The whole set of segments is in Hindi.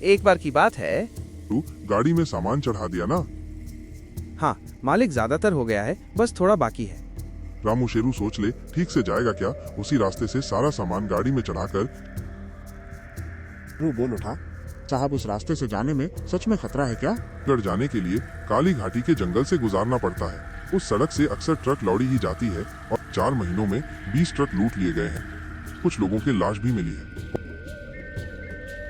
एक बार की बात है। तू गाड़ी में सामान चढ़ा दिया ना? हाँ मालिक, ज्यादातर हो गया है, बस थोड़ा बाकी है। रामू शेरू सोच ले, ठीक से जाएगा क्या? उसी रास्ते से सारा सामान गाड़ी में चढ़ाकर। रू बोल उठा, साहब उस रास्ते से जाने में सच में खतरा है क्या? गढ़ जाने के लिए काली घाटी के जंगल से गुजारना पड़ता है। उस सड़क से अक्सर ट्रक लौड़ी ही जाती है और 4 महीनों में 20 ट्रक लूट लिए गए हैं। कुछ लोगों की लाश भी मिली है।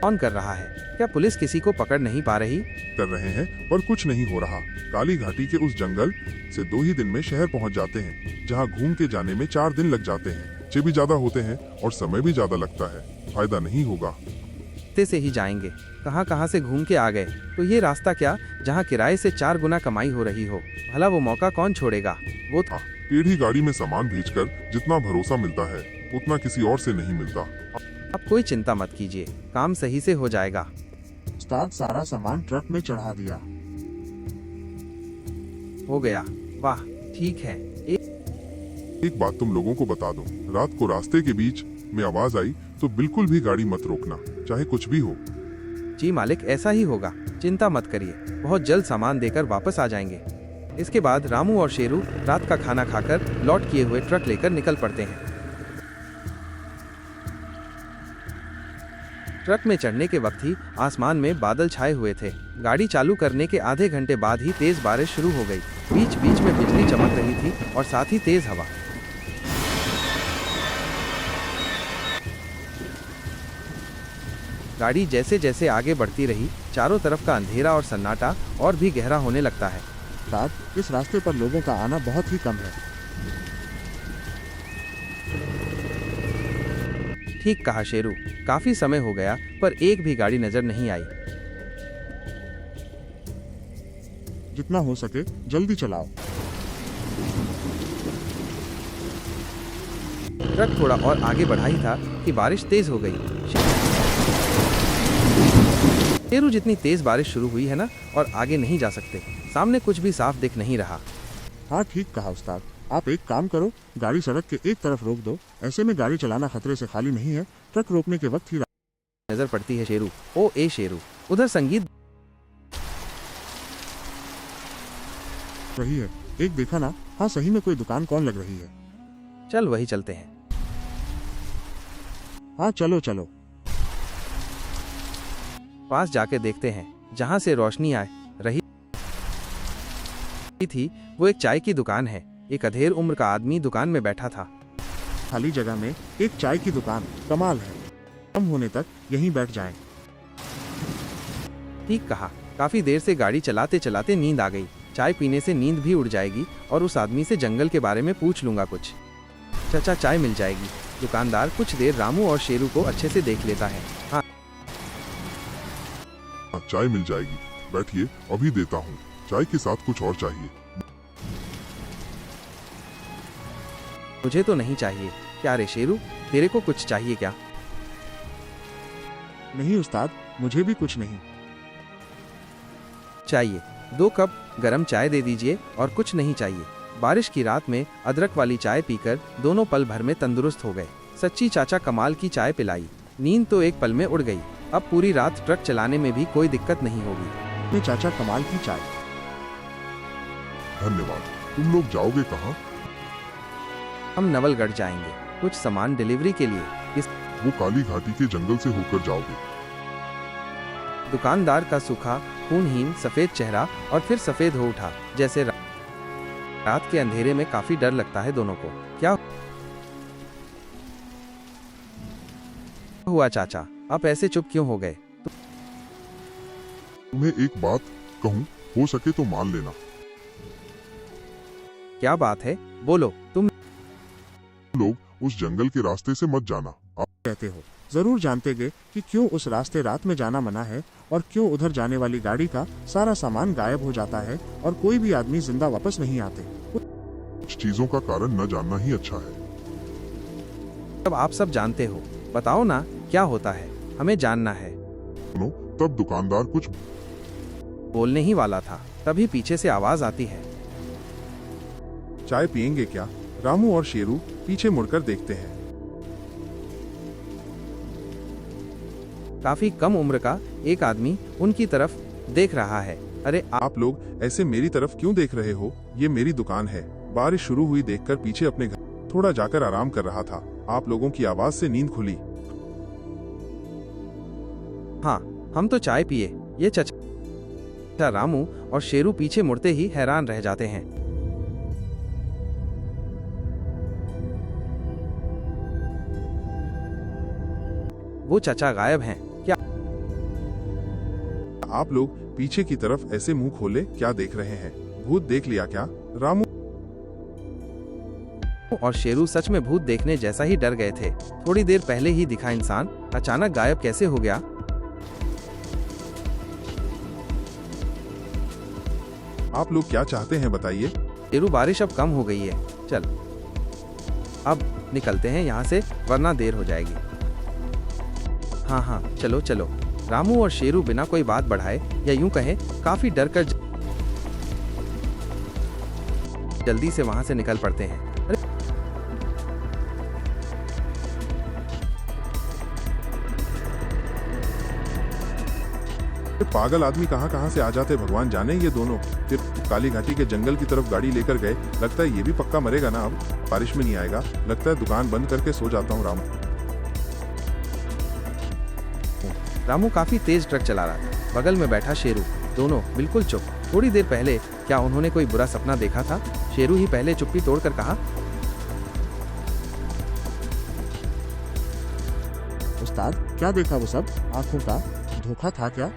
कौन कर रहा है? क्या पुलिस किसी को पकड़ नहीं पा रही? कर रहे हैं पर कुछ नहीं हो रहा। काली घाटी के उस जंगल से 2 ही दिन में शहर पहुंच जाते हैं, जहां घूम के जाने में 4 दिन लग जाते हैं। बच्चे भी ज्यादा होते हैं और समय भी ज्यादा लगता है। फायदा नहीं होगा। रास्ते से ही जाएंगे। कहाँ कहाँ से घूम के आ गए, तो ये रास्ता क्या जहाँ किराए से 4 गुना कमाई हो रही हो। भला वो मौका कौन छोड़ेगा? वो टेढ़ी गाड़ी में सामान भेजकर जितना भरोसा मिलता है उतना किसी और से नहीं मिलता। अब कोई चिंता मत कीजिए, काम सही से हो जाएगा। उस्ताद सारा सामान ट्रक में चढ़ा दिया। हो गया। वाह, ठीक है। एक बात तुम लोगों को बता दूं, रात को रास्ते के बीच में आवाज आई तो बिल्कुल भी गाड़ी मत रोकना, चाहे कुछ भी हो। जी मालिक, ऐसा ही होगा, चिंता मत करिए। बहुत जल्द सामान देकर वापस आ जाएंगे। इसके बाद रामू और शेरू रात का खाना खाकर लौट किए हुए ट्रक लेकर निकल पड़ते हैं। ट्रक में चढ़ने के वक्त ही आसमान में बादल छाए हुए थे। गाड़ी चालू करने के आधे घंटे बाद ही तेज बारिश शुरू हो गई। बीच बीच में बिजली चमक रही थी और साथ ही तेज हवा। गाड़ी जैसे जैसे आगे बढ़ती रही, चारों तरफ का अंधेरा और सन्नाटा और भी गहरा होने लगता है। उस्ताद, इस रास्ते पर लोगों का आना बहुत ही कम है। ठीक कहा शेरू, काफी समय हो गया पर एक भी गाड़ी नजर नहीं आई। जितना हो सके जल्दी चलाओ। ट्रक थोड़ा और आगे बढ़ा ही था कि बारिश तेज हो गई। शेरू, जितनी तेज बारिश शुरू हुई है ना, और आगे नहीं जा सकते। सामने कुछ भी साफ दिख नहीं रहा। हाँ ठीक कहा उस्ताद, आप एक काम करो, गाड़ी सड़क के एक तरफ रोक दो। ऐसे में गाड़ी चलाना खतरे से खाली नहीं है। ट्रक रोकने के वक्त ही नजर पड़ती है शेरू। ओ ए शेरू, उधर संगीत रही है। एक देखा ना? हाँ सही में कोई दुकान कौन लग रही है। चल वही चलते हैं। हाँ चलो चलो। पास जाके देखते हैं। जहाँ से रोशनी आ रही थी वो एक चाय की दुकान है। एक अधेड़ उम्र का आदमी दुकान में बैठा था। खाली जगह में एक चाय की दुकान, कमाल है। कम होने तक यहीं बैठ जाएं। ठीक कहा। काफी देर से गाड़ी चलाते चलाते नींद आ गई। चाय पीने से नींद भी उड़ जाएगी और उस आदमी से जंगल के बारे में पूछ लूंगा कुछ। चाचा, चाय मिल जाएगी? दुकानदार कुछ देर रामू और शेरू को अच्छे से देख लेता है। हाँ चाय मिल जाएगी, बैठिए, अभी देता हूँ। चाय के साथ कुछ और चाहिए? मुझे तो नहीं चाहिए। क्या रे शेरू, तेरे को कुछ चाहिए क्या? नहीं उस्ताद, मुझे भी कुछ नहीं चाहिए। 2 कप गरम चाय दे दीजिए और कुछ नहीं चाहिए। बारिश की रात में अदरक वाली चाय पीकर दोनों पल भर में तंदुरुस्त हो गए। सच्ची चाचा कमाल की चाय पिलाई। नींद तो एक पल में उड़ गई। अब पूरी रात ट्रक चलाने में भी कोई दिक्कत नहीं होगी। मैं चाचा कमाल की चाय। धन्यवाद। तुम लोग जाओगे कहाँ? हम नवलगढ़ जाएंगे, कुछ सामान डिलीवरी के लिए। वो काली घाटी के जंगल से होकर जाओगे? दुकानदार का सूखा खूनहीन सफेद चेहरा और फिर सफेद हो उठा, जैसे रात के अंधेरे में काफी डर लगता है दोनों को। क्या हुआ चाचा, आप ऐसे चुप क्यों हो गए? तुम्हें एक बात कहूँ, हो सके तो मान लेना। क्या बात है, बोलो। तुम लोग उस जंगल के रास्ते से मत जाना। आप कहते हो, जरूर जानते गे कि क्यों उस रास्ते रात में जाना मना है और क्यों उधर जाने वाली गाड़ी का सारा सामान गायब हो जाता है और कोई भी आदमी जिंदा वापस नहीं आते। कुछ चीजों का कारण न जानना ही अच्छा है। अब आप सब जानते हो, बताओ ना क्या होता है, हमें जानना है। सुनो, तब दुकानदार कुछ बोलने ही वाला था, तभी पीछे से आवाज आती है। चाय पियेंगे क्या? रामू और शेरू पीछे मुड़कर देखते हैं। काफी कम उम्र का एक आदमी उनकी तरफ देख रहा है। अरे आप लोग ऐसे मेरी तरफ क्यों देख रहे हो? ये मेरी दुकान है। बारिश शुरू हुई देखकर पीछे अपने घर थोड़ा जाकर आराम कर रहा था। आप लोगों की आवाज से नींद खुली। हाँ, हम तो चाय पिए। ये चचा रामू और शेरू पीछे मुड़ते ही हैरान रह जाते हैं। वो चचा गायब हैं। क्या आप लोग पीछे की तरफ ऐसे मुंह खोले क्या देख रहे हैं? भूत देख लिया क्या? रामू और शेरू सच में भूत देखने जैसा ही डर गए थे। थोड़ी देर पहले ही दिखा इंसान अचानक गायब कैसे हो गया? आप लोग क्या चाहते हैं बताइए? शेरू, बारिश अब कम हो गई है, चल अब निकलते हैं यहाँ से, वरना देर हो जाएगी। हाँ हाँ, चलो चलो। रामू और शेरू बिना कोई बात बढ़ाए या यूं कहे काफी डर कर जल्दी से वहां से निकल पड़ते हैं। पागल आदमी कहाँ से आ जाते भगवान जाने। ये दोनों फिर काली घाटी के जंगल की तरफ गाड़ी लेकर गए। लगता है ये भी पक्का मरेगा ना। अब बारिश में नहीं आएगा। लगता है दुकान बंद करके सो जाता हूँ। रामू काफी तेज ट्रक चला रहा था। बगल में बैठा शेरू, दोनों बिल्कुल चुप। थोड़ी देर पहले क्या उन्होंने कोई बुरा सपना देखा था? शेरू ही पहले चुप्पी तोड़कर कहा, उस्ताद, क्या देखा वो सब? आंखों का धोखा था क्या?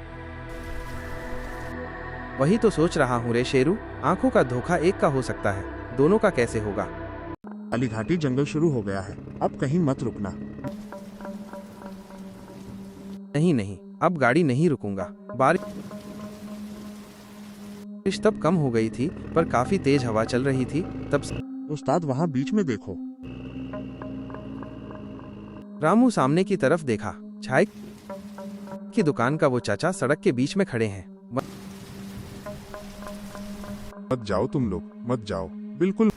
वही तो सोच रहा हूँ रे शेरू। आंखों का धोखा एक का हो सकता है, दोनों का कैसे होगा? काली घाटी जंगल शुरू हो गया है, अब कहीं मत रुकना। नहीं नहीं, अब गाड़ी नहीं रुकूंगा। बारिश तब कम हो गई थी, पर काफी तेज हवा चल रही थी। तब उस्ताद, वहाँ बीच में देखो। रामू सामने की तरफ देखा। चाय की दुकान का वो चाचा सड़क के बीच में खड़े हैं। मत जाओ तुम लोग, मत जाओ, बिल्कुल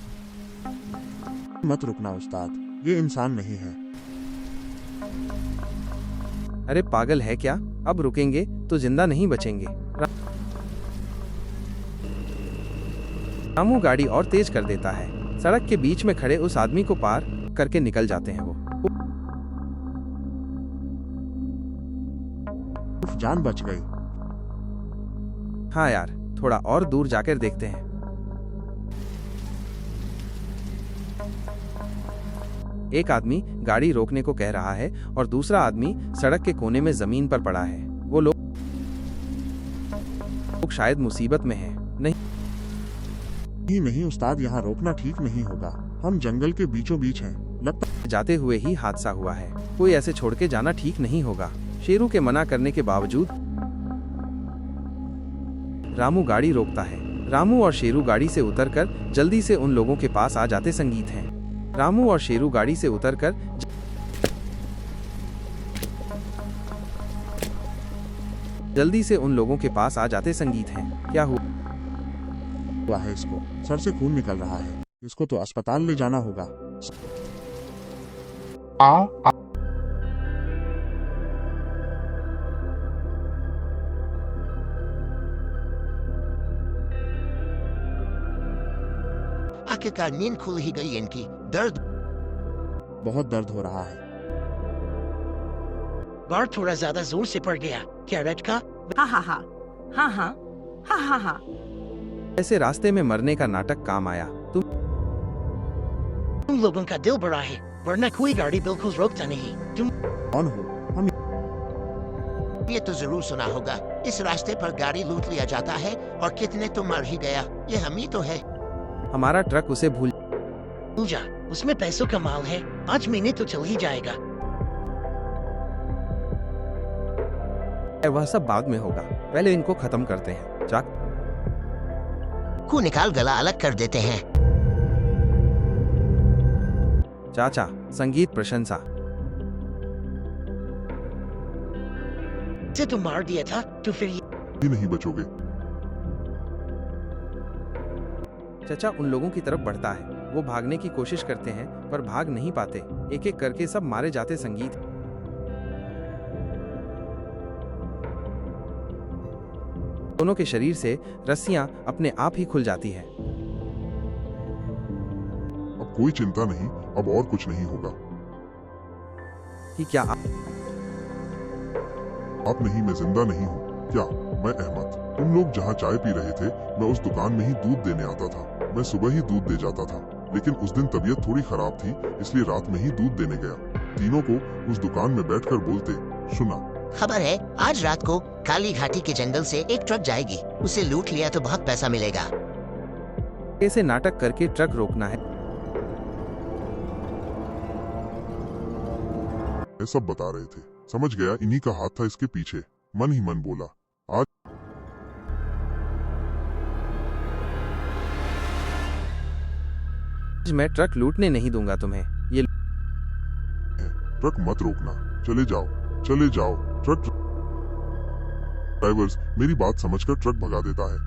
मत रुकना उस्ताद, ये इंसान नहीं है। अरे पागल है क्या? अब रुकेंगे तो जिंदा नहीं बचेंगे। रामू गाड़ी और तेज कर देता है। सड़क के बीच में खड़े उस आदमी को पार करके निकल जाते हैं। वो जान बच गई। हाँ यार, थोड़ा और दूर जाकर देखते हैं। एक आदमी गाड़ी रोकने को कह रहा है और दूसरा आदमी सड़क के कोने में जमीन पर पड़ा है। वो लोग शायद मुसीबत में हैं। नहीं उस्ताद, यहाँ रोकना ठीक नहीं होगा। हम जंगल के बीचों बीच हैं। लगता जाते हुए ही हादसा हुआ है। कोई ऐसे छोड़ के जाना ठीक नहीं होगा। शेरू के मना करने के बावजूद रामू गाड़ी रोकता है। रामू और शेरू गाड़ी से उतरकर जल्दी से उन लोगों के पास आ जाते। संगीत हैं। रामू और शेरू गाड़ी से उतरकर जल्दी से उन लोगों के पास आ जाते। संगीत हैं। क्या हुआ है? इसको सर से खून निकल रहा है। इसको तो अस्पताल ले जाना होगा। आखिरकार नींद खुल ही गई इनकी। दर्द, बहुत दर्द हो रहा है। बार थोड़ा ज्यादा जोर से पड़ गया क्या रेड का? हाँ हाँ हाँ हाँ हाँ हाँ हाँ हाँ। ऐसे रास्ते में मरने का नाटक काम आया। तुम लोगों का दिल बड़ा है, वरना कोई गाड़ी बिल्कुल रोकता नहीं। तुम कौन हो? हम ये तो जरूर सुना होगा, इस रास्ते पर गाड़ी लूट लिया जाता है और कितने तो मर ही गया। ये हम ही तो है। हमारा ट्रक उसे भूल जा, उसमें पैसों का माल है। 5 महीने तो चल ही जाएगा। वह सब बाद में होगा, पहले इनको खत्म करते हैं। को निकाल गला अलग कर देते हैं। चाचा, संगीत प्रशंसा से तुम मार दिया था तो फिर ही नहीं बचोगे। चाचा उन लोगों की तरफ बढ़ता है। वो भागने की कोशिश करते हैं पर भाग नहीं पाते। एक एक करके सब मारे जाते। संगीत दोनों के शरीर से रस्सियां अपने आप ही खुल जाती है। अब कोई चिंता नहीं, अब और कुछ नहीं होगा। कि क्या आप नहीं, मैं जिंदा नहीं हूँ। क्या? मैं अहमद। तुम लोग जहाँ चाय पी रहे थे, मैं उस दुकान में ही दूध देने आता था। मैं सुबह ही दूध दे जाता था, लेकिन उस दिन तबीयत थोड़ी खराब थी, इसलिए रात में ही दूध देने गया। तीनों को उस दुकान में बैठकर बोलते सुना। खबर है, आज रात को काली घाटी के जंगल से एक ट्रक जाएगी। उसे लूट लिया तो बहुत पैसा मिलेगा। कैसे नाटक करके ट्रक रोकना है। ये सब बता रहे थे। समझ गया, इन्हीं का हाथ था इसके पीछे। मन ही मन बोला, आज मैं ट्रक लूटने नहीं दूंगा तुम्हें। ये ट्रक मत रोकना, चले जाओ, चले जाओ। ट्रक ड्राइवर्स मेरी बात समझकर ट्रक भगा देता है।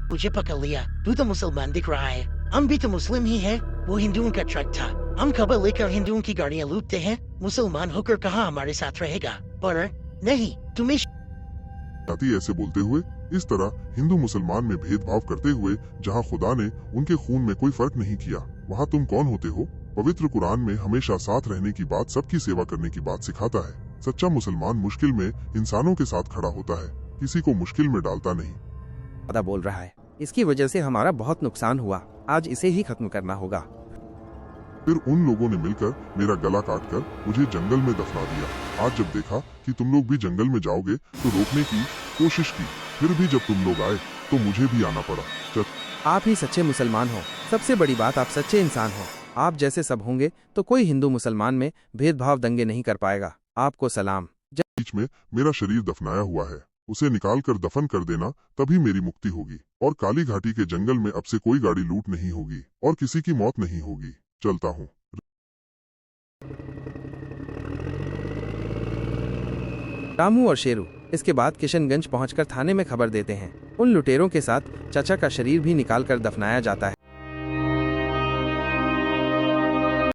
मुझे पकड़ लिया, तू तो मुसलमान दिख रहा है। हम भी तो मुस्लिम ही है। वो हिंदुओं का ट्रक था। हम खबर लेकर हिंदुओं की गाड़ियाँ लूटते हैं। मुसलमान होकर कहाँ हमारे साथ रहेगा? पर नहीं, तुम्हें जाति ऐसे बोलते हुए, इस तरह हिंदू मुसलमान में भेदभाव करते हुए, जहाँ खुदा ने उनके खून में कोई फर्क नहीं किया, वहाँ तुम कौन होते हो? पवित्र कुरान में हमेशा साथ रहने की बात, सबकी सेवा करने की बात सिखाता है। सच्चा मुसलमान मुश्किल में इंसानों के साथ खड़ा होता है, किसी को मुश्किल में डालता नहीं। ज्यादा बोल रहा है। इसकी वजह से हमारा बहुत नुकसान हुआ। आज इसे ही खत्म करना होगा। फिर उन लोगों ने मिलकर मेरा गला काटकर मुझे जंगल में दफना दिया। आज जब देखा कि तुम लोग भी जंगल में जाओगे तो रोकने की कोशिश की, फिर भी जब तुम लोग आए तो मुझे भी आना पड़ा। आप ही सच्चे मुसलमान हो। सबसे बड़ी बात, आप सच्चे इंसान हो। आप जैसे सब होंगे तो कोई हिंदू मुसलमान में भेदभाव दंगे नहीं कर पाएगा। आपको सलाम। बीच में मेरा शरीर दफनाया हुआ है, उसे निकाल कर दफन कर देना, तभी मेरी मुक्ति होगी। और काली घाटी के जंगल में अब से कोई गाड़ी लूट नहीं होगी और किसी की मौत नहीं होगी। चलता हूँ। रामू और शेरू इसके बाद किशनगंज पहुंचकर थाने में खबर देते हैं। उन लुटेरों के साथ चाचा का शरीर भी निकाल कर दफनाया जाता है।